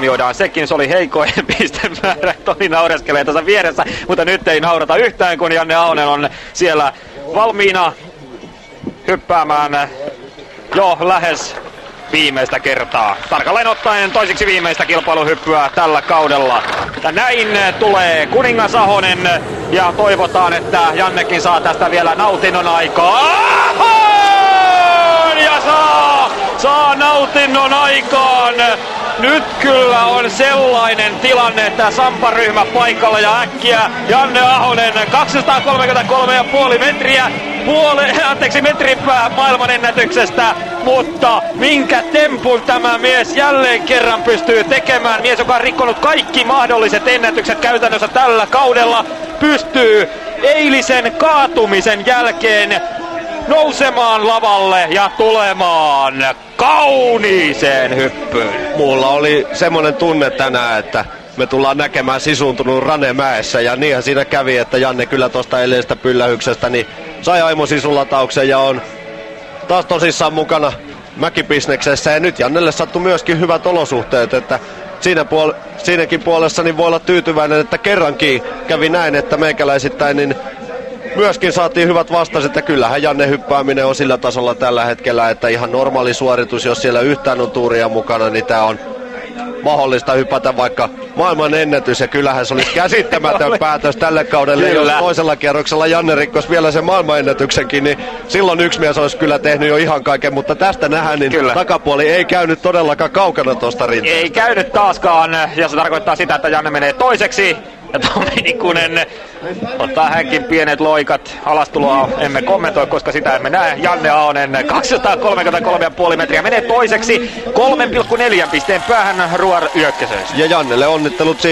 huomioidaan sekin. Se oli heikoin pistemäärä. Toni naureskelee tässä vieressä, mutta nyt ei naurata yhtään, kun Janne Ahonen on siellä valmiina hyppäämään jo lähes viimeistä kertaa. Tarkalleen ottaen toiseksi viimeistä kilpailuhyppyä tällä kaudella. Ja näin tulee Kuningas Ahonen ja toivotaan, että Jannekin saa tästä vielä nautinnon aikaa. Ja saa nautinnon aikaan. Nyt kyllä on sellainen tilanne, että Sampa-ryhmä paikalla ja äkkiä Janne Ahonen 233,5 metriä. Metrin maailman ennätyksestä, mutta minkä tempun tämä mies jälleen kerran pystyy tekemään. Mies, joka on rikkonut kaikki mahdolliset ennätykset käytännössä tällä kaudella, pystyy eilisen kaatumisen jälkeen nousemaan lavalle ja tulemaan kauniiseen hyppyyn. Mulla oli semmonen tunne tänään, että me tullaan näkemään sisuuntunut Ranemäessä, ja niinhän siinä kävi, että Janne kyllä tosta edellisestä pyllähyksestä niin sai aimo sisulatauksen ja on taas tosissaan mukana mäkibisneksessä, ja nyt Jannelle sattui myöskin hyvät olosuhteet, että siinäkin puolessa niin voi olla tyytyväinen, että kerrankin kävi näin, että meikäläisittäin niin myöskin saatiin hyvät vastaiset, että kyllähän Janne hyppääminen on sillä tasolla tällä hetkellä, että ihan normaali suoritus, jos siellä yhtään on tuuria mukana, niin tää on mahdollista hypätä vaikka maailman ennätys, ja kyllähän se olisi käsittämätön päätös tälle kaudelle, jos toisella kierroksella Janne rikkos vielä sen maailmanennätyksenkin, niin silloin yksi mies olisi kyllä tehnyt jo ihan kaiken, mutta tästä nähdään, niin kyllä takapuoli ei käynyt todellakaan kaukana tuosta rinteestä. Ei käynyt taaskaan, ja se tarkoittaa sitä, että Janne menee toiseksi, ja Tomi Nikunen ottaa hänkin pienet loikat. Alastuloa emme kommentoi, koska sitä emme näe. Janne Ahonen 233,5 metriä menee toiseksi 3,4 pisteen päähän Ruar Ykkösöistä. Ja Jannelle onnittelut siitä.